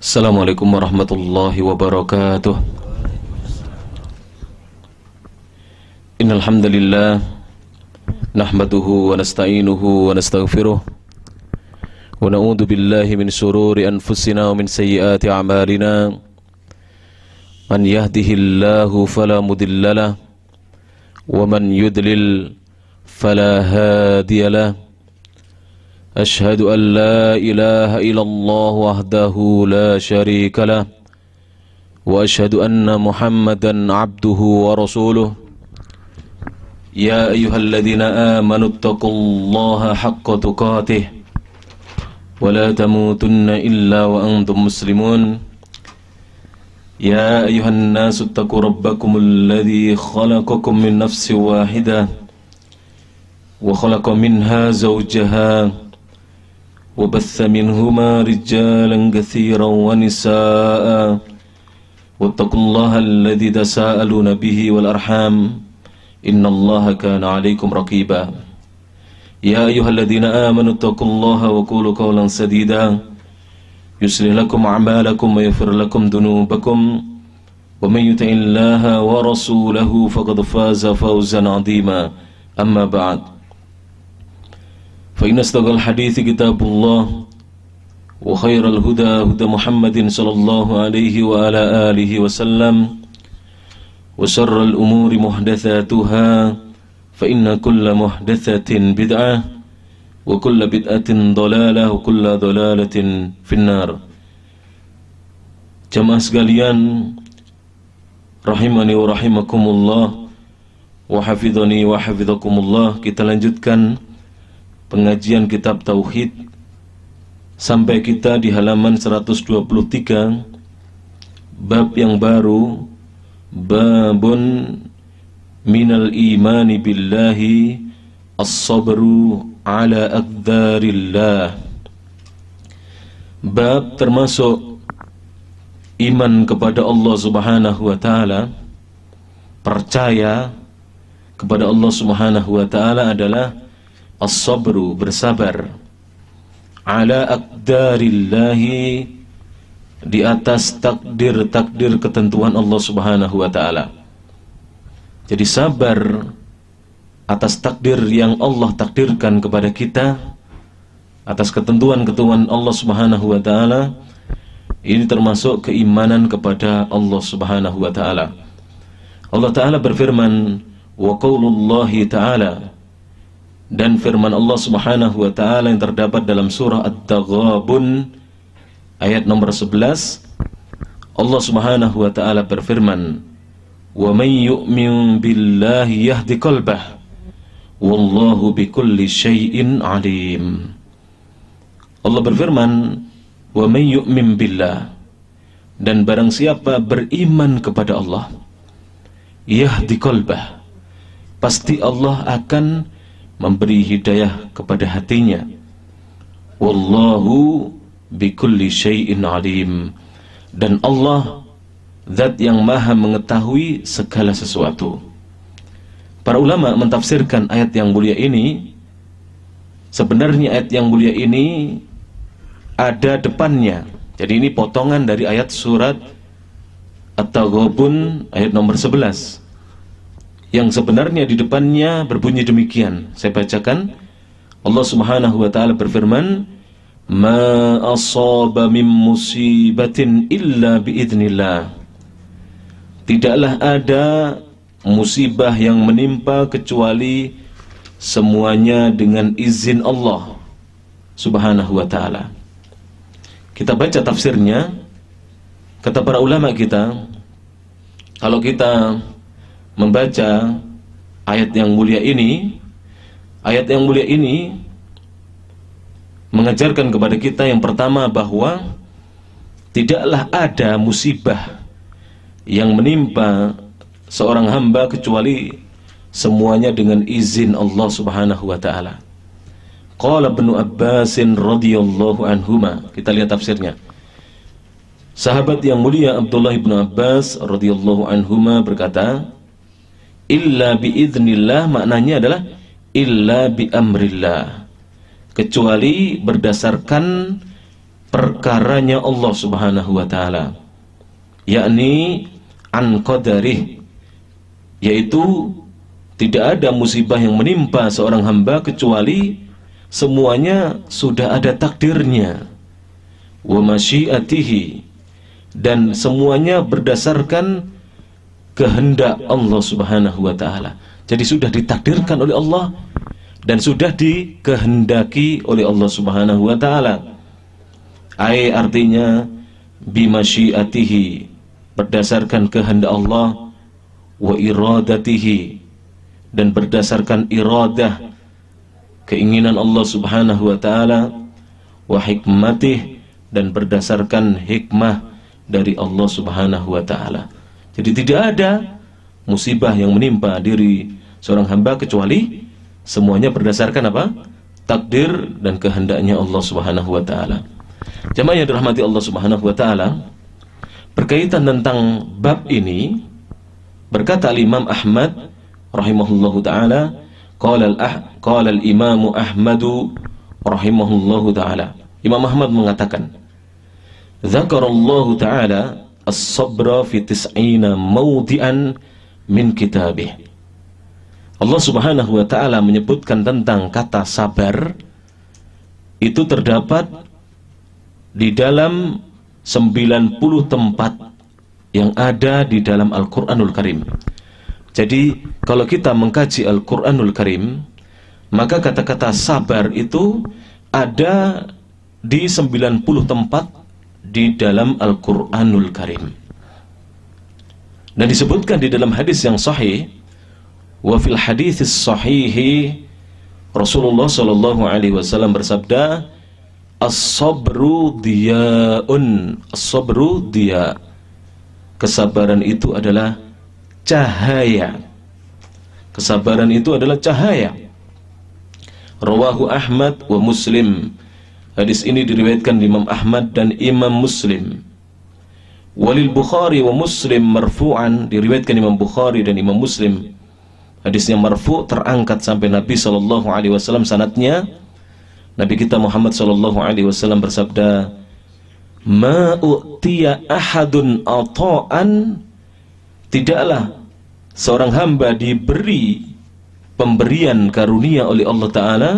Assalamualaikum warahmatullahi wabarakatuh. Innal hamdalillah nahmaduhu wa nasta'inuhu wa nastaghfiruh wa na'udzu billahi min shururi anfusina wa min sayyiati a'malina. Man yahdihillahu fala mudhillalah wa man yudlil fala hadiyalah. أشهد أن لا إله إلا الله وحده لا شريك له وأشهد أن محمدا عبده ورسوله يا أيها الذين آمنوا اتقوا الله حق تقاته ولا تموتن إلا وأنتم مسلمون يا أيها الناس اتقوا ربكم الذي خلقكم من نفس واحدة وخلق منها زوجها وبث منهما رجالا كثيرا ونساء واتقوا الله الذي تساءلون به والأرحام إن الله كان عليكم رقيبا يا أيها الذين آمنوا اتقوا الله وقولوا قولا سديدا يصلح لكم أعمالكم ويغفر لكم ذنوبكم ومن يطع الله ورسوله فقد فاز فوزا عظيما أما بعد فإن أصدق الحديث كتاب الله وخير الهدى هدى محمد صلى الله عليه وعلى آله وسلم وشر الأمور محدثاتها فإن كل محدثة بدعة وكل بدعة ضلالة وكل ضلالة في النار. Jamaah sekalian rahimani wa rahimakumullah wa hafidhani wa hafidhakumullah, kita lanjutkan pengajian kitab Tauhid sampai kita di halaman 123, bab yang baru, babun minal imani billahi as-sabru ala aqdarillah. Bab termasuk iman kepada Allah Subhanahu wa ta'ala, percaya kepada Allah Subhanahu wa ta'ala adalah as-sabru, bersabar, ala aqdarillahi, di atas takdir-takdir ketentuan Allah Subhanahu wa ta'ala. Jadi sabar atas takdir yang Allah takdirkan kepada kita, atas ketentuan-ketentuan Allah Subhanahu wa ta'ala. Ini termasuk keimanan kepada Allah Subhanahu wa ta'ala. Allah ta'ala berfirman, wa qaulullahi ta'ala, dan firman Allah Subhanahu wa ta'ala yang terdapat dalam surah At-Taghabun ayat nomor 11. Allah Subhanahu wa ta'ala berfirman, wa may yu'min billahi yahdi qalbah wallahu bikulli syai'in alim. Allah berfirman, wa may yu'min billah, dan barang siapa beriman kepada Allah, yahdi qalbah, pasti Allah akan memberi hidayah kepada hatinya. Wallahu bikulli syai'in alim, dan Allah zat yang maha mengetahui segala sesuatu. Para ulama mentafsirkan ayat yang mulia ini, sebenarnya ayat yang mulia ini ada depannya. Jadi ini potongan dari ayat surat At-Taghabun ayat nomor 11, yang sebenarnya di depannya berbunyi demikian. Saya bacakan. Allah Subhanahu wa ta'ala berfirman, ma asaba min musibatin illa biidznillah, tidaklah ada musibah yang menimpa kecuali semuanya dengan izin Allah Subhanahu wa ta'ala. Kita baca tafsirnya. Kata para ulama kita, kalau kita membaca ayat yang mulia ini, ayat yang mulia ini mengajarkan kepada kita yang pertama bahwa tidaklah ada musibah yang menimpa seorang hamba kecuali semuanya dengan izin Allah Subhanahu wa ta'ala. Qala Ibnu Abbas radhiyallahu anhuma, kita lihat tafsirnya. Sahabat yang mulia Abdullah bin Abbas radhiyallahu anhuma berkata, illa biiznillah, maknanya adalah illa bi amrillah, kecuali berdasarkan perkaranya Allah Subhanahu wa ta'ala, yakni an qadarih, yaitu tidak ada musibah yang menimpa seorang hamba kecuali semuanya sudah ada takdirnya, wa masyiatihi, dan semuanya berdasarkan kehendak Allah Subhanahu wa ta'ala. Jadi sudah ditakdirkan oleh Allah dan sudah dikehendaki oleh Allah Subhanahu wa ta'ala. Artinya bimasyiatihi, berdasarkan kehendak Allah, wa iradatihi, dan berdasarkan iradah, keinginan Allah Subhanahu wa ta'ala, wa hikmatih, dan berdasarkan hikmah dari Allah Subhanahu wa ta'ala. Jadi tidak ada musibah yang menimpa diri seorang hamba kecuali semuanya berdasarkan apa? Takdir dan kehendaknya Allah Subhanahu wa ta'ala. Jamaah yang dirahmati Allah Subhanahu wa ta'ala, berkaitan tentang bab ini, berkata Imam Ahmad rahimahullahu ta'ala, qala al-Imam Ahmadu rahimahullahu ta'ala, Imam Ahmad mengatakan, Zakarallahu ta'ala as-sabra fi tis'ina mawdi'an min kitabih. Allah Subhanahu wa ta'ala menyebutkan tentang kata sabar itu terdapat di dalam 90 tempat yang ada di dalam Al-Quranul Karim. Jadi kalau kita mengkaji Al-Quranul Karim, maka kata-kata sabar itu ada di 90 tempat di dalam Al-Quranul Karim. Dan disebutkan di dalam hadis yang sahih, wa fil haditsis sahihi, Rasulullah sallallahu alaihi wasallam bersabda, as-sabru diya'un, as-sabru diya', kesabaran itu adalah cahaya. Kesabaran itu adalah cahaya. Rawahu Ahmad wa Muslim. Hadis ini diriwayatkan Imam Ahmad dan Imam Muslim. Walil Bukhari wa Muslim marfu'an, diriwayatkan Imam Bukhari dan Imam Muslim. Hadisnya marfu', terangkat sampai Nabi sallallahu alaihi wasallam sanadnya. Nabi kita Muhammad sallallahu alaihi wasallam bersabda, "Ma u'tiya ahadun ata'an", tidaklah seorang hamba diberi pemberian karunia oleh Allah Ta'ala,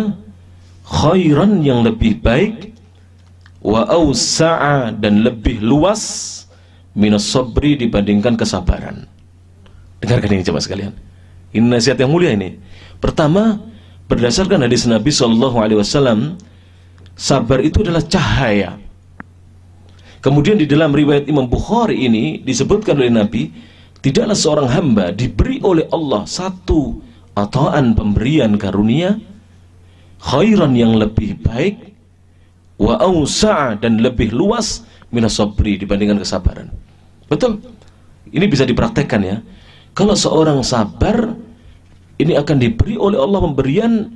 khairan, yang lebih baik, wa awsa'a, dan lebih luas, minas sabri, dibandingkan kesabaran. Dengarkan ini coba sekalian, ini nasihat yang mulia ini. Pertama, berdasarkan hadis Nabi SAW, sabar itu adalah cahaya. Kemudian di dalam riwayat Imam Bukhari ini disebutkan oleh Nabi, tidaklah seorang hamba diberi oleh Allah satu ataan, pemberian karunia, khairan, yang lebih baik, wa awsa'a, dan lebih luas, minas sabri, dibandingkan kesabaran. Betul? Ini bisa dipraktekkan ya. Kalau seorang sabar, ini akan diberi oleh Allah pemberian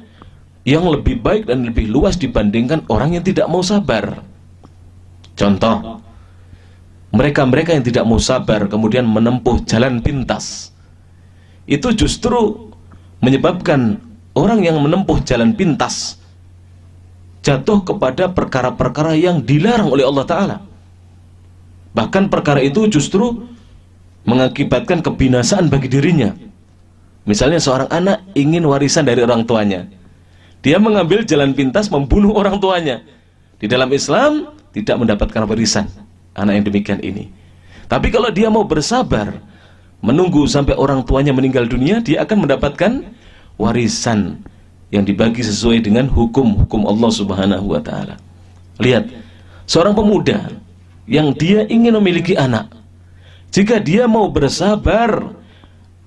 yang lebih baik dan lebih luas dibandingkan orang yang tidak mau sabar. Contoh, mereka-mereka yang tidak mau sabar kemudian menempuh jalan pintas, itu justru menyebabkan orang yang menempuh jalan pintas jatuh kepada perkara-perkara yang dilarang oleh Allah Ta'ala. Bahkan perkara itu justru mengakibatkan kebinasaan bagi dirinya. Misalnya seorang anak ingin warisan dari orang tuanya, dia mengambil jalan pintas membunuh orang tuanya. Di dalam Islam tidak mendapatkan warisan anak yang demikian ini. Tapi kalau dia mau bersabar menunggu sampai orang tuanya meninggal dunia, dia akan mendapatkan warisan yang dibagi sesuai dengan hukum-hukum Allah Subhanahu wa ta'ala. Lihat, seorang pemuda yang dia ingin memiliki anak, jika dia mau bersabar,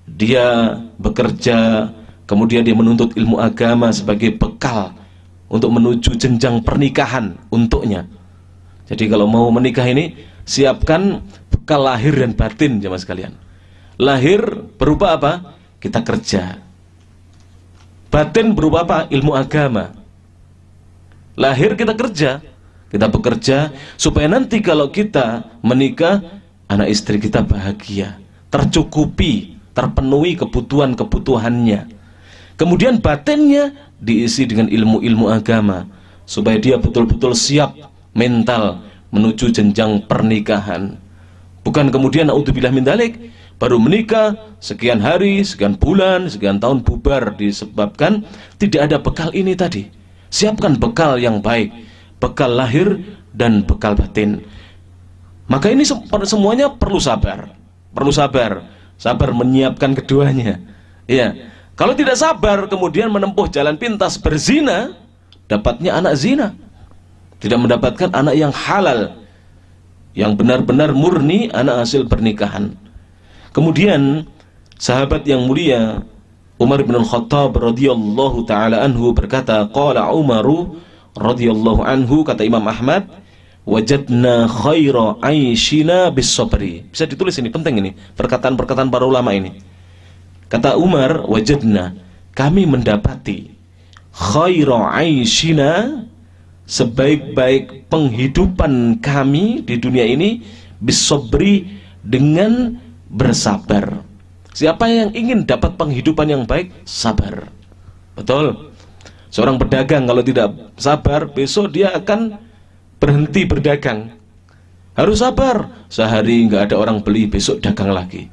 dia bekerja, kemudian dia menuntut ilmu agama sebagai bekal untuk menuju jenjang pernikahan untuknya. Jadi kalau mau menikah ini, siapkan bekal lahir dan batin, jemaah sekalian. Lahir berupa apa? Kita kerja. Batin berupa apa? Ilmu agama. Lahir kita kerja, kita bekerja, supaya nanti kalau kita menikah, anak istri kita bahagia, tercukupi, terpenuhi kebutuhan-kebutuhannya. Kemudian batinnya diisi dengan ilmu-ilmu agama, supaya dia betul-betul siap mental menuju jenjang pernikahan. Bukan kemudian naudzubillah min dzalik, baru menikah sekian hari, sekian bulan, sekian tahun bubar disebabkan tidak ada bekal ini tadi. Siapkan bekal yang baik, bekal lahir dan bekal batin. Maka ini semuanya perlu sabar. Perlu sabar. Sabar menyiapkan keduanya. Ya. Kalau tidak sabar kemudian menempuh jalan pintas berzina, dapatnya anak zina. Tidak mendapatkan anak yang halal, yang benar-benar murni anak hasil pernikahan. Kemudian sahabat yang mulia Umar bin Al-Khattab radhiyallahu taala anhu berkata, qala Umaru radhiyallahu anhu, kata Imam Ahmad, wajadna khaira aishina bis sabri. Bisa ditulis ini, penting ini, perkataan-perkataan para ulama ini. Kata Umar, wajadna, kami mendapati khaira aishina, sebaik-baik penghidupan kami di dunia ini, bis sabri, dengan bersabar. Siapa yang ingin dapat penghidupan yang baik, sabar. Betul. Seorang pedagang kalau tidak sabar, besok dia akan berhenti berdagang. Harus sabar. Sehari nggak ada orang beli, besok dagang lagi.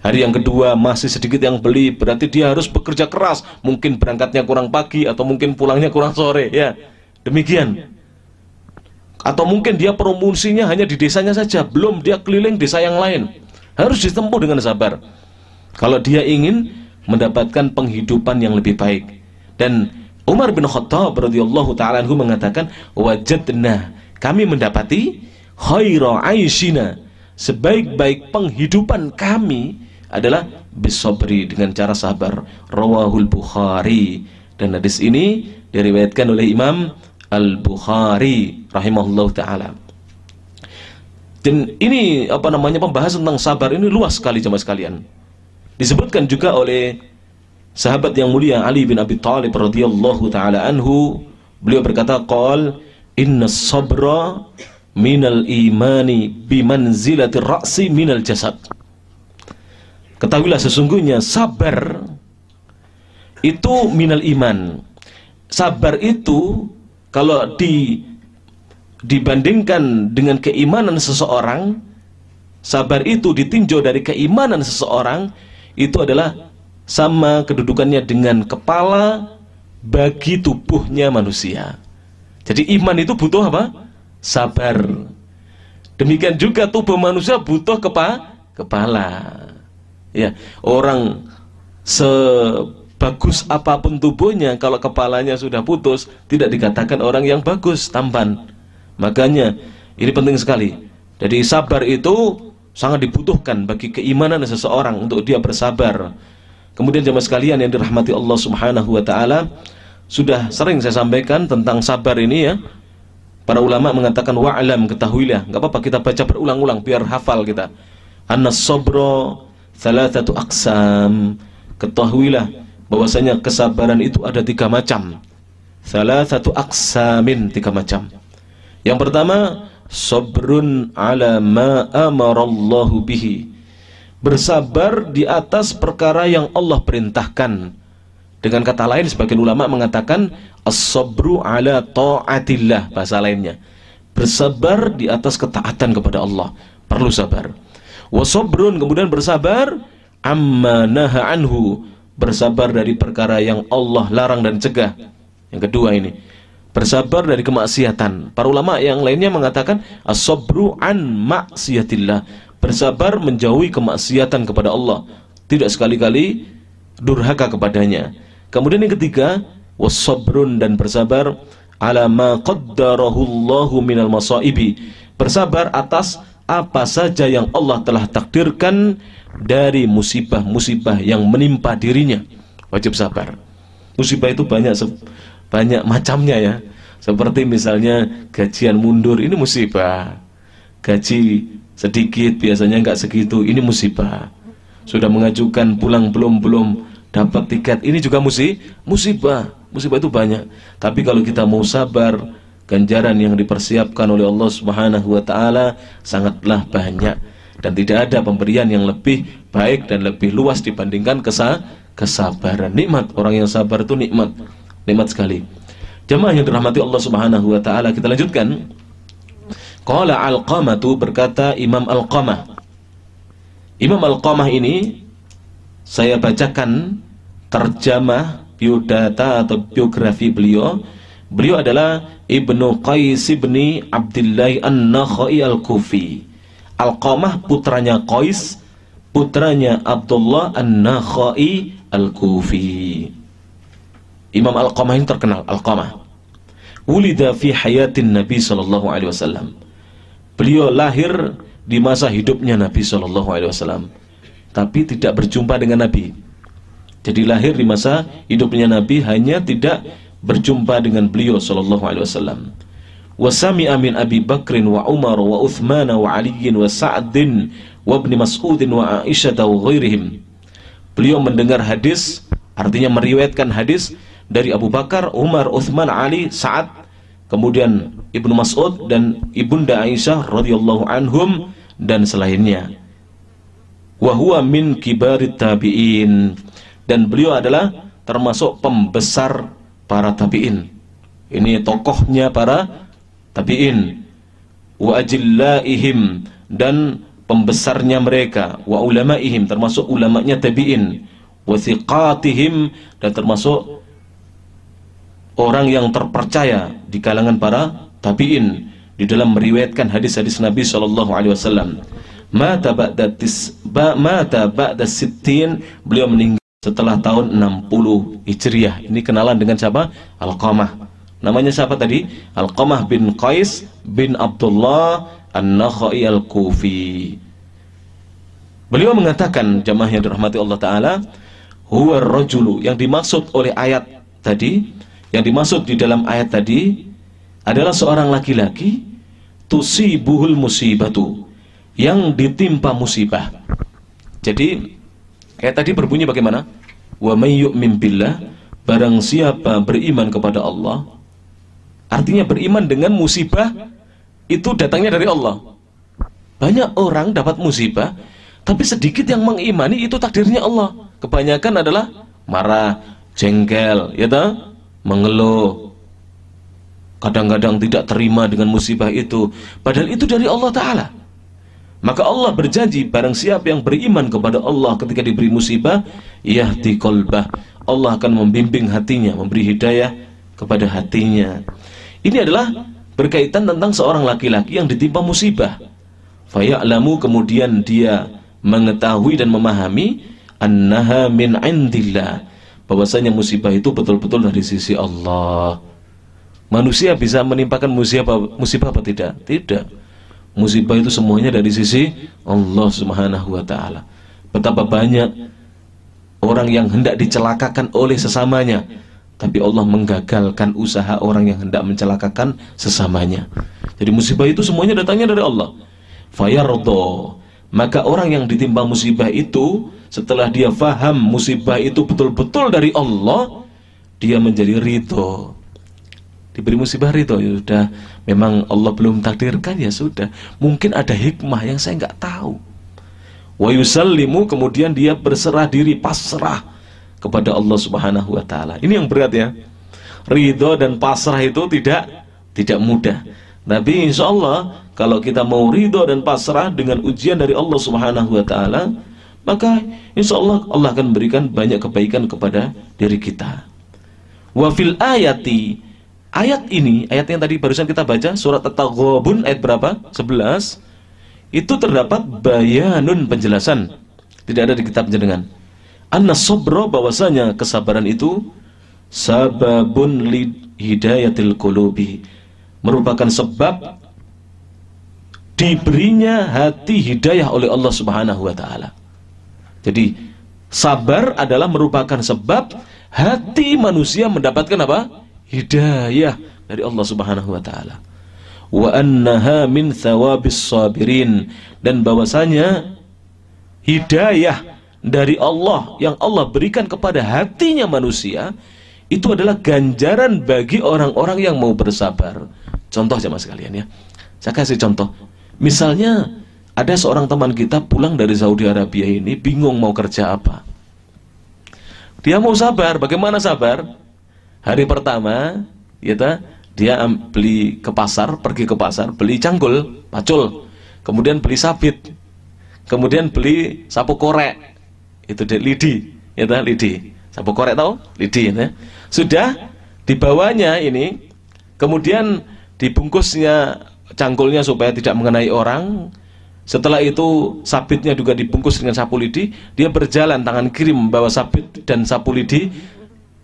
Hari yang kedua masih sedikit yang beli, berarti dia harus bekerja keras. Mungkin berangkatnya kurang pagi atau mungkin pulangnya kurang sore, ya. Demikian. Atau mungkin dia promosinya hanya di desanya saja, belum dia keliling desa yang lain. Harus ditempuh dengan sabar kalau dia ingin mendapatkan penghidupan yang lebih baik. Dan Umar bin Khattab radhiyallahu ta'ala anhu mengatakan, wajadna, kami mendapati khaira aishina, sebaik-baik penghidupan kami adalah bisabri, dengan cara sabar. Rawahul Bukhari, dan hadis ini diriwayatkan oleh Imam Al-Bukhari rahimahullahu ta'ala. Dan ini pembahasan tentang sabar ini luas sekali jemaah sekalian. Disebutkan juga oleh sahabat yang mulia Ali bin Abi Thalib radhiyallahu taala anhu, beliau berkata, qol inna sabra minal imani bimanzilati ra'si minal jasad. Ketahuilah sesungguhnya sabar itu minal iman. Sabar itu kalau dibandingkan dengan keimanan seseorang, sabar itu ditinjau dari keimanan seseorang, itu adalah sama kedudukannya dengan kepala bagi tubuhnya manusia. Jadi iman itu butuh apa? Sabar. Demikian juga tubuh manusia butuh kepala. Ya, orang sebagus apapun tubuhnya, kalau kepalanya sudah putus, tidak dikatakan orang yang bagus, tampan. Makanya ini penting sekali. Jadi sabar itu sangat dibutuhkan bagi keimanan seseorang untuk dia bersabar. Kemudian jemaah sekalian yang dirahmati Allah Subhanahu wa taala, sudah sering saya sampaikan tentang sabar ini ya. Para ulama mengatakan wa'lam, ketahuilah, enggak apa-apa kita baca berulang-ulang biar hafal kita. Annas sabra thalathatu aqsam. Ketahuilah bahwasanya kesabaran itu ada 3 macam. Thalathatu aqsamin, 3 macam. Yang pertama, sabrun ala ma amarallahu bihi, bersabar di atas perkara yang Allah perintahkan. Dengan kata lain, sebagian ulama mengatakan as-sabru ala ta'atillah, bahasa lainnya, bersabar di atas ketaatan kepada Allah, perlu sabar. Wa sabrun, kemudian bersabar amma naha anhu, bersabar dari perkara yang Allah larang dan cegah. Yang kedua ini, bersabar dari kemaksiatan. Para ulama yang lainnya mengatakan as-sabru an maksiatillah, bersabar menjauhi kemaksiatan kepada Allah, tidak sekali-kali durhaka kepadanya. Kemudian yang ketiga, was-sabrun, dan bersabar ala ma qaddarahu Allahu minal masaibi, bersabar atas apa saja yang Allah telah takdirkan dari musibah-musibah yang menimpa dirinya. Wajib sabar. Musibah itu banyak macamnya ya. Seperti misalnya gajian mundur, ini musibah. Gaji sedikit, biasanya nggak segitu, ini musibah. Sudah mengajukan pulang belum dapat tiket, ini juga musibah. Musibah itu banyak. Tapi kalau kita mau sabar, ganjaran yang dipersiapkan oleh Allah Subhanahu wa taala sangatlah banyak, dan tidak ada pemberian yang lebih baik dan lebih luas dibandingkan kesabaran. Nikmat orang yang sabar itu nikmat sekali. Jemaah yang dirahmati Allah Subhanahu wa taala, kita lanjutkan. Qala Alqamatu, berkata Imam Alqamah. Imam Alqamah ini saya bacakan terjemah biodata atau biografi beliau. Beliau adalah Ibnu Qais ibni Abdillah An-Nakhai Al-Kufi. Alqamah putranya Qais, putranya Abdullah An-Nakhai Al-Kufi. Imam Alqamah ini terkenal. Alqamah wulida fi hayatin Nabi sallallahu alaihi wasallam. Beliau lahir di masa hidupnya Nabi sallallahu alaihi wasallam, tapi tidak berjumpa dengan Nabi. Jadi lahir di masa hidupnya Nabi, hanya tidak berjumpa dengan beliau sallallahu alaihi wasallam. Wa sami'a min Abi Bakrin wa Umar wa Uthman wa Ali wa Sa'din wa Ibn Mas'udin wa Aisyah wa ghairihim. Beliau mendengar hadis, artinya meriwayatkan hadis dari Abu Bakar, Umar, Uthman, Ali, Sa'ad, kemudian Ibnu Mas'ud dan Ibunda Aisyah radhiyallahu anhum dan selainnya. Wa huwa min kibarit tabi'in, dan beliau adalah termasuk pembesar para tabi'in. Ini tokohnya para tabi'in. Wa ajillaihim, dan pembesarnya mereka. Wa ulamaihim, termasuk ulamanya tabi'in. Wa thiqatihim, dan termasuk orang yang terpercaya di kalangan para tabi'in di dalam meriwayatkan hadis-hadis Nabi sallallahu alaihi wasallam. Mata ba'da sittin, beliau meninggal setelah tahun 60 Hijriah. Ini kenalan dengan siapa? Alqamah. Namanya siapa tadi? Alqamah bin Qais bin Abdullah An-Nakhai Al-Kufi. Beliau mengatakan, jamaah yang dirahmati Allah Ta'ala, huwa rajulu, yang dimaksud oleh ayat tadi, yang dimaksud di dalam ayat tadi adalah seorang laki-laki tusibuhul musibatu, yang ditimpa musibah. Jadi kayak tadi berbunyi bagaimana? Wa may yu'min billah, barang siapa beriman kepada Allah. Artinya beriman dengan musibah itu datangnya dari Allah. Banyak orang dapat musibah, tapi sedikit yang mengimani itu takdirnya Allah. Kebanyakan adalah marah, jengkel, ya toh? Mengeluh, kadang-kadang tidak terima dengan musibah itu, padahal itu dari Allah Ta'ala. Maka Allah berjanji, barang siapa yang beriman kepada Allah ketika diberi musibah, yahdi qalbah, Allah akan membimbing hatinya, memberi hidayah kepada hatinya. Ini adalah berkaitan tentang seorang laki-laki yang ditimpa musibah. Faya'lamu, kemudian dia mengetahui dan memahami, annaha min indillah, bahwasanya musibah itu betul-betul dari sisi Allah. Manusia bisa menimpakan musibah apa tidak? Tidak. Musibah itu semuanya dari sisi Allah Subhanahu wa Ta'ala. Betapa banyak orang yang hendak dicelakakan oleh sesamanya, tapi Allah menggagalkan usaha orang yang hendak mencelakakan sesamanya. Jadi musibah itu semuanya datangnya dari Allah. Fayardo, maka orang yang ditimpa musibah itu, setelah dia faham musibah itu betul-betul dari Allah, dia menjadi ridho. Diberi musibah ridho, ya sudah, memang Allah belum takdirkan, ya sudah, mungkin ada hikmah yang saya nggak tahu. Wa yusallimu, kemudian dia berserah diri, pasrah kepada Allah Subhanahu wa Ta'ala. Ini yang berat ya. Ridho dan pasrah itu tidak mudah. Tapi insya Allah kalau kita mau ridho dan pasrah dengan ujian dari Allah Subhanahu wa Ta'ala, maka insya Allah Allah akan memberikan banyak kebaikan kepada diri kita. Wa fil ayati, ayat ini, ayat yang tadi barusan kita baca, surat At-Taghabun ayat berapa? 11. Itu terdapat bayanun, penjelasan, tidak ada di kitab jenengan. Anna sabra, bahwasanya kesabaran itu sababun li hidayatil qulubi, merupakan sebab diberinya hati hidayah oleh Allah Subhanahu wa Ta'ala. Jadi sabar adalah merupakan sebab hati manusia mendapatkan apa? Hidayah dari Allah Subhanahu wa Ta'ala. Wa annaha min thawabis sabirin, dan bahwasanya hidayah dari Allah yang Allah berikan kepada hatinya manusia itu adalah ganjaran bagi orang-orang yang mau bersabar. Contoh jemaah sekalian ya. Saya kasih contoh. Misalnya ada seorang teman kita pulang dari Saudi Arabia ini, bingung mau kerja apa. Dia mau sabar. Bagaimana sabar? Hari pertama, ya, Dia beli ke pasar, pergi ke pasar, beli canggul, pacul, kemudian beli sabit, kemudian beli sapu korek, itu lidi, ya tahu lidi, sapu korek tahu, lidi, ya. Sudah dibawanya ini, kemudian dibungkusnya canggulnya supaya tidak mengenai orang. Setelah itu sabitnya juga dibungkus dengan sapu lidi. Dia berjalan tangan kiri membawa sabit dan sapu lidi,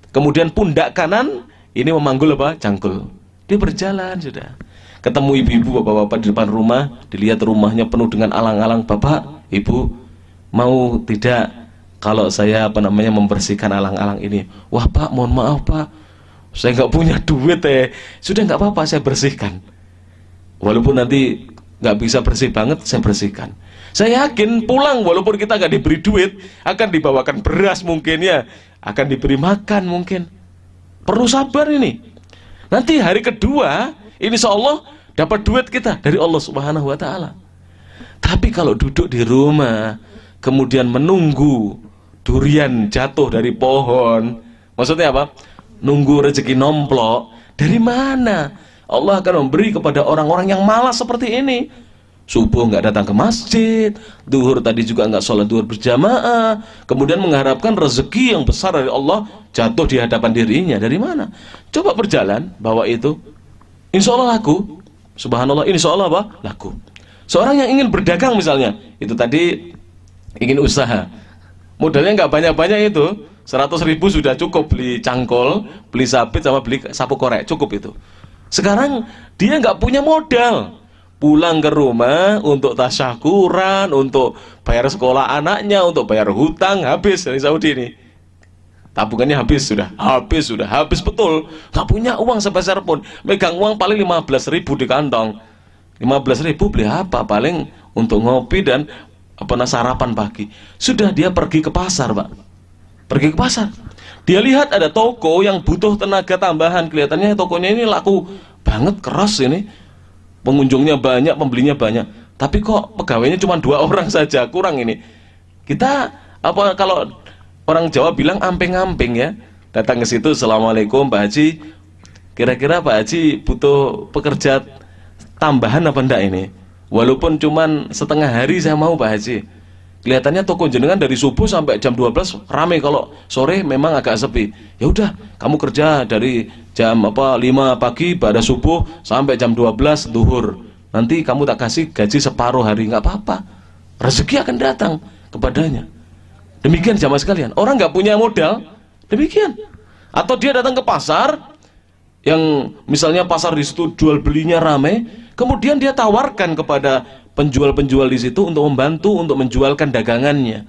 kemudian pundak kanan ini memanggul apa? Cangkul. Dia berjalan sudah. Ketemu ibu-ibu, bapak-bapak di depan rumah, dilihat rumahnya penuh dengan alang-alang. Bapak, ibu, mau tidak kalau saya membersihkan alang-alang ini? Wah Pak, mohon maaf Pak, saya nggak punya duit Sudah nggak apa-apa, saya bersihkan. Walaupun nanti nggak bisa bersih banget, saya bersihkan. Saya yakin pulang walaupun kita nggak diberi duit, akan dibawakan beras mungkin ya, akan diberi makan mungkin. Perlu sabar ini. Nanti hari kedua, insya Allah dapat duit kita dari Allah Subhanahu Wa Taala. Tapi kalau duduk di rumah, kemudian menunggu durian jatuh dari pohon, maksudnya apa? Nunggu rezeki nomplok, dari mana? Allah akan memberi kepada orang-orang yang malas seperti ini. Subuh nggak datang ke masjid, duhur tadi juga nggak sholat duhur berjamaah, kemudian mengharapkan rezeki yang besar dari Allah jatuh di hadapan dirinya. Dari mana? Coba berjalan, bawa itu, insya Allah laku. Subhanallah, insya Allah apa? Laku. Seorang yang ingin berdagang misalnya, itu tadi ingin usaha, modalnya nggak banyak-banyak itu, 100.000 sudah cukup beli cangkol, beli sabit sama beli sapu korek, cukup itu. Sekarang dia nggak punya modal, pulang ke rumah untuk tasyakuran, untuk bayar sekolah anaknya, untuk bayar hutang, habis dari Saudi ini. Tabungannya habis betul. Nggak punya uang sepeser pun. Megang uang paling 15.000 di kantong. 15.000 beli apa? Paling untuk ngopi dan sarapan pagi. Sudah dia pergi ke pasar, Pak. Pergi ke pasar. Dia lihat ada toko yang butuh tenaga tambahan. Kelihatannya tokonya ini laku banget, keras ini. Pengunjungnya banyak, pembelinya banyak, tapi kok pegawainya cuma 2 orang saja, kurang ini. Kita kalau orang Jawa bilang amping-amping ya, datang ke situ, Assalamualaikum Pak Haji, kira-kira Pak Haji butuh pekerja tambahan apa enggak ini? Walaupun cuma setengah hari saya mau Pak Haji. Kelihatannya toko jenengan dari subuh sampai jam 12 rame, kalau sore memang agak sepi. Ya udah, kamu kerja dari jam 5 pagi pada subuh sampai jam 12 duhur. Nanti kamu tak kasih gaji separuh hari, nggak apa-apa. Rezeki akan datang kepadanya. Demikian jamaah sekalian. Orang nggak punya modal, demikian. Atau dia datang ke pasar yang misalnya pasar di situ jual belinya rame, kemudian dia tawarkan kepada penjual-penjual di situ untuk membantu untuk menjualkan dagangannya.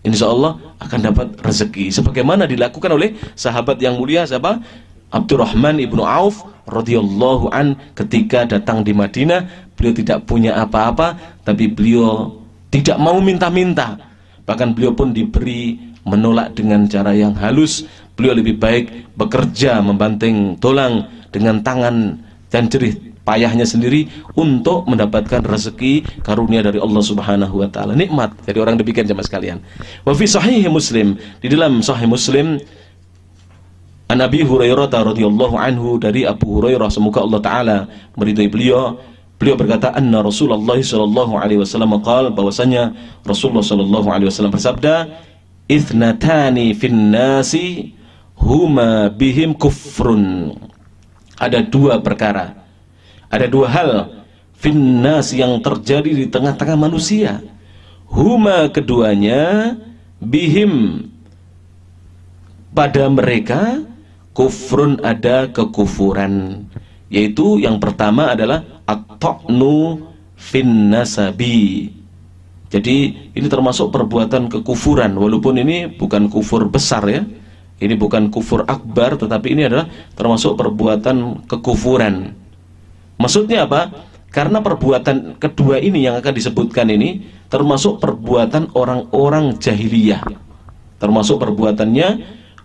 Insya Allah akan dapat rezeki. Sebagaimana dilakukan oleh sahabat yang mulia siapa? Abdurrahman ibnu Auf radhiyallahu an, ketika datang di Madinah, beliau tidak punya apa-apa, tapi beliau tidak mau minta-minta. Bahkan beliau pun diberi, menolak dengan cara yang halus. Beliau lebih baik bekerja membanting tulang dengan tangan dan jerih payahnya sendiri untuk mendapatkan rezeki karunia dari Allah Subhanahu Wa Taala. Nikmat. Jadi orang demikian jemaah sekalian. Wa fi Sahih Muslim, di dalam Sahih Muslim, An Abi Hurairah radhiyallahu anhu, dari Abu Hurairah semoga Allah Taala meridai beliau berkata, anna Rasulullah sallallahu alaihi wasallam qala, bahwasanya Rasulullah sallallahu alaihi wasallam bersabda, ithnatani fin nasi huma bihim kufrun. Ada 2 perkara, ada 2 hal finnas yang terjadi di tengah-tengah manusia, huma keduanya, bihim pada mereka, kufrun ada kekufuran, yaitu yang pertama adalah at-ta'nu finnasabi. Jadi ini termasuk perbuatan kekufuran, walaupun ini bukan kufur besar ya, ini bukan kufur akbar, tetapi ini adalah termasuk perbuatan kekufuran. Maksudnya apa? Karena perbuatan kedua ini yang akan disebutkan ini termasuk perbuatan orang-orang jahiliyah, termasuk perbuatannya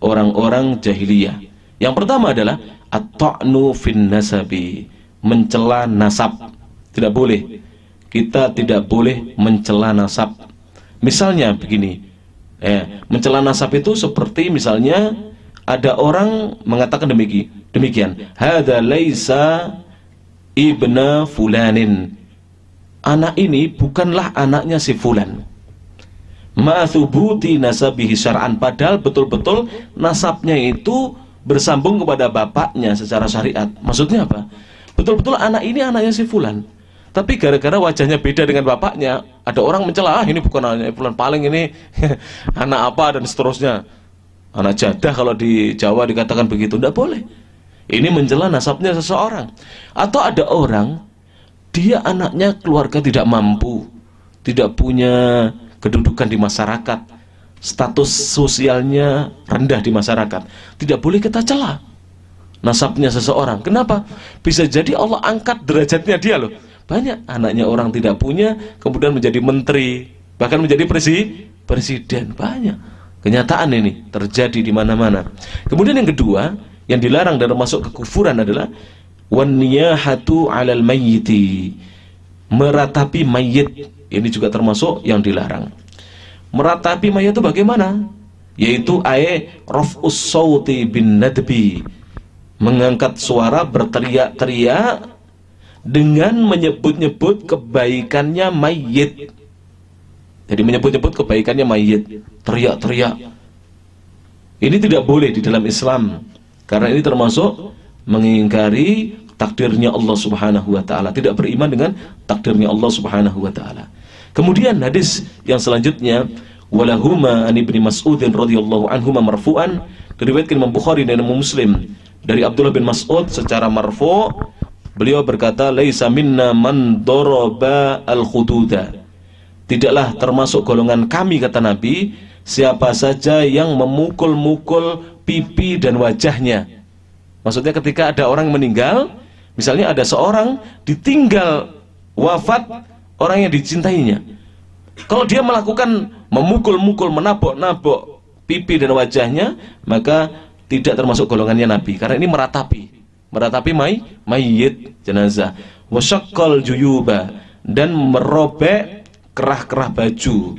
orang-orang jahiliyah. Yang pertama adalah at-ta'nu fin nasabi, mencela nasab. Tidak boleh, kita tidak boleh mencela nasab. Misalnya begini, mencela nasab itu seperti misalnya ada orang mengatakan demikian, hadza laisa ibna fulanin, anak ini bukanlah anaknya si fulan, ma'thubuti nasabihi syar'an, padahal betul-betul nasabnya itu bersambung kepada bapaknya secara syariat. Maksudnya apa? Betul-betul anak ini anaknya si fulan, tapi gara-gara wajahnya beda dengan bapaknya, ada orang mencela, ini bukan anaknya fulan, paling ini anak apa dan seterusnya. Anak jadah kalau di Jawa dikatakan begitu, tidak boleh. Ini mencela nasabnya seseorang. Atau ada orang, dia anaknya keluarga tidak mampu, tidak punya kedudukan di masyarakat, status sosialnya rendah di masyarakat, tidak boleh kita cela nasabnya seseorang. Kenapa? Bisa jadi Allah angkat derajatnya dia loh. Banyak anaknya orang tidak punya, kemudian menjadi menteri, bahkan menjadi presiden. Banyak. Kenyataan ini terjadi di mana-mana. Kemudian yang kedua, yang dilarang dan masuk kekufuran adalah wanniyahatu 'alal mayyiti, meratapi mayit. Ini juga termasuk yang dilarang. Meratapi mayit itu bagaimana? Yaitu raf'us sauti bin nadbi, mengangkat suara berteriak-teriak dengan menyebut-nyebut kebaikannya mayit. Jadi menyebut-nyebut kebaikannya mayit, teriak-teriak. Ini tidak boleh di dalam Islam, karena ini termasuk mengingkari takdirnya Allah Subhanahu wa taala, tidak beriman dengan takdirnya Allah Subhanahu wa taala. Kemudian hadis yang selanjutnya, walahuma an ibni Mas'udin radhiyallahu anhuma marfu'an, diriwayatkan Imam Bukhari dan Imam Muslim dari Abdullah bin Mas'ud secara marfu', beliau berkata, laisa minna man daraba al-khududa, tidaklah termasuk golongan kami, kata Nabi, siapa saja yang memukul-mukul pipi dan wajahnya. Maksudnya ketika ada orang meninggal, misalnya ada seorang ditinggal wafat orang yang dicintainya, kalau dia melakukan memukul-mukul, menabok-nabok pipi dan wajahnya, maka tidak termasuk golongannya Nabi, karena ini meratapi mayit, jenazah. Wasyaqqal juyuba, dan merobek kerah-kerah baju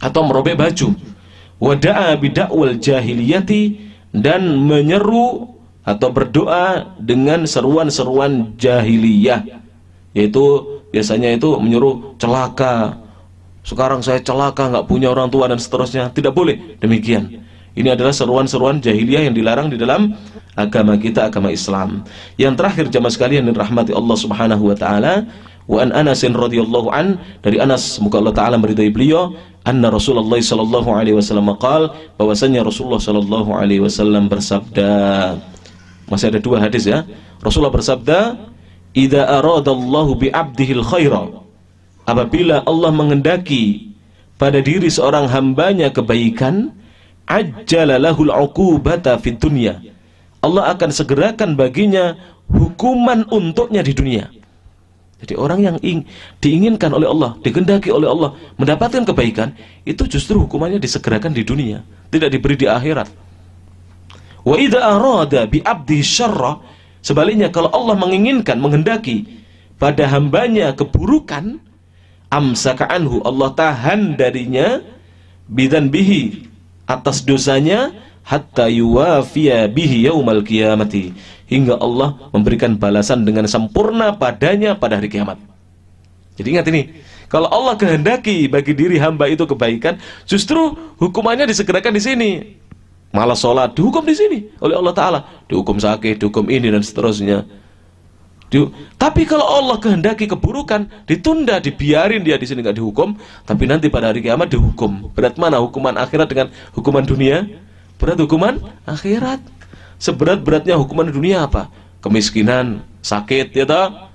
atau merobek baju. Wada'a bida'wal jahiliyati, dan menyeru atau berdoa dengan seruan-seruan jahiliyah, yaitu biasanya itu menyuruh celaka, sekarang saya celaka, nggak punya orang tua dan seterusnya. Tidak boleh demikian. Ini adalah seruan-seruan jahiliyah yang dilarang di dalam agama kita, agama Islam. Yang terakhir jamaah sekalian yang dirahmati Allah Subhanahu wa taala, wa an Anas radhiyallahu an, dari Anas semoga Allah taala meridai beliau, anna Rasulullah sallallahu alaihi wasallam qaal, bahwasanya Rasulullah sallallahu alaihi wasallam bersabda. Masih ada dua hadis ya. Rasulullah bersabda, idza aradallahu bi 'abdihil khaira, apabila Allah menghendaki pada diri seorang hambanya kebaikan, ajjala lahul 'uqubata fid dunya, Allah akan segerakan baginya hukuman untuknya di dunia. Jadi orang yang diinginkan oleh Allah, dikehendaki oleh Allah mendapatkan kebaikan, itu justru hukumannya disegerakan di dunia, tidak diberi di akhirat. Wa idza arada bi 'abdi syarra, sebaliknya kalau Allah menginginkan, menghendaki pada hambanya keburukan, amsaka anhu, Allah tahan darinya, bidan bihi, atas dosanya, hatta yuwafiya bihi yaumal qiyamati, hingga Allah memberikan balasan dengan sempurna padanya pada hari kiamat. Jadi ingat ini, kalau Allah kehendaki bagi diri hamba itu kebaikan, justru hukumannya disegerakan di sini. Malah sholat dihukum di sini oleh Allah Ta'ala, dihukum sakit, dihukum ini dan seterusnya. Tapi kalau Allah kehendaki keburukan, ditunda, dibiarin dia di sini nggak dihukum, tapi nanti pada hari kiamat dihukum. Berat mana hukuman akhirat dengan hukuman dunia? Berat hukuman akhirat. Seberat-beratnya hukuman dunia apa? Kemiskinan, sakit, ya toh,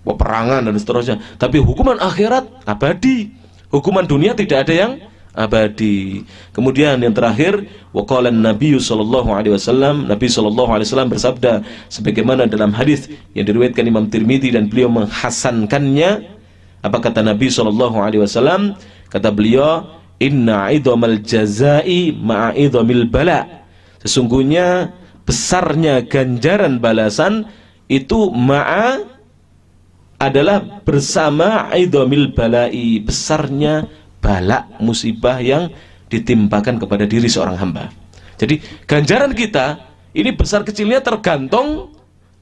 peperangan dan seterusnya. Tapi hukuman akhirat abadi. Hukuman dunia tidak ada yang abadi. Kemudian yang terakhir, waqala Nabi sallallahu alaihi wasallam, Nabi sallallahu alaihi wasallam bersabda sebagaimana dalam hadis yang diriwayatkan Imam Tirmidzi dan beliau menghasankannya. Apa kata Nabi sallallahu alaihi wasallam? Kata beliau, inna 'idhamal jazaa'i ma'a 'idhamil bala, sesungguhnya besarnya ganjaran balasan itu ma'a adalah bersama 'idhamil bala'i, besarnya bala, musibah yang ditimpakan kepada diri seorang hamba. Jadi ganjaran kita ini besar kecilnya tergantung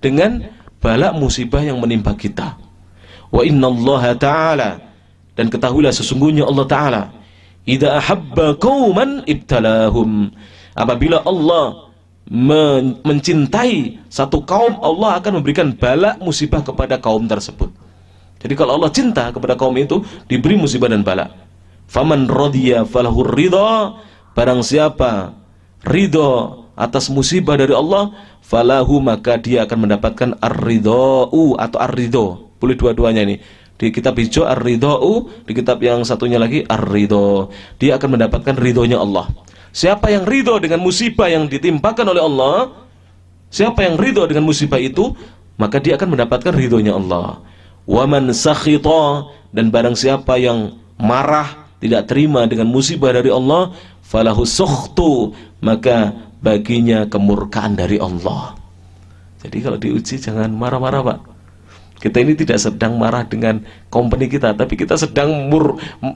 dengan bala musibah yang menimpa kita. Wa innallaha ta'ala, dan ketahuilah sesungguhnya Allah Ta'ala, idza ahabba qauman ibtalahum, apabila Allah mencintai satu kaum, Allah akan memberikan bala musibah kepada kaum tersebut. Jadi kalau Allah cinta kepada kaum itu, diberi musibah dan bala. Faman radiya falahur ridha, barang siapa ridho atas musibah dari Allah, falahu, maka dia akan mendapatkan ar-ridha'u atau ar-ridho. Boleh dua-duanya ini. Di kitab hijau ar-ridha'u, di kitab yang satunya lagi ar-ridho. Dia akan mendapatkan ridhonya Allah. Siapa yang ridho dengan musibah yang ditimpakan oleh Allah, siapa yang ridho dengan musibah itu, maka dia akan mendapatkan ridhonya Allah. Wa man sakhita, dan barang siapa yang marah, tidak terima dengan musibah dari Allah, falahu sukhtu, maka baginya kemurkaan dari Allah. Jadi kalau diuji jangan marah-marah, Pak. Kita ini tidak sedang marah dengan company kita, tapi kita sedang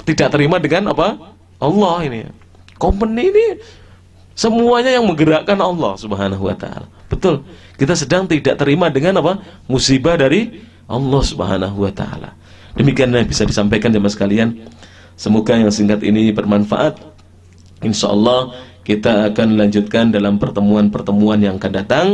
tidak terima dengan apa? Allah ini. Company ini semuanya yang menggerakkan Allah Subhanahu wa taala. Betul. Kita sedang tidak terima dengan apa? Musibah dari Allah Subhanahu wa taala. Demikianlah bisa disampaikan jemaah sekalian. Semoga yang singkat ini bermanfaat. Insyaallah kita akan lanjutkan dalam pertemuan-pertemuan yang akan datang.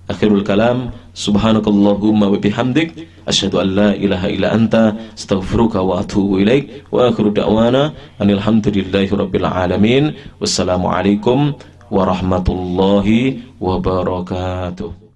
Akhirul kalam, subhanakallahumma wa bihamdik, asyhadu an la ilaha illa anta, astaghfiruka wa atubu ilaik, wa akhiru da'wana anil hamdulillahi rabbil alamin. Wassalamualaikum warahmatullahi wabarakatuh.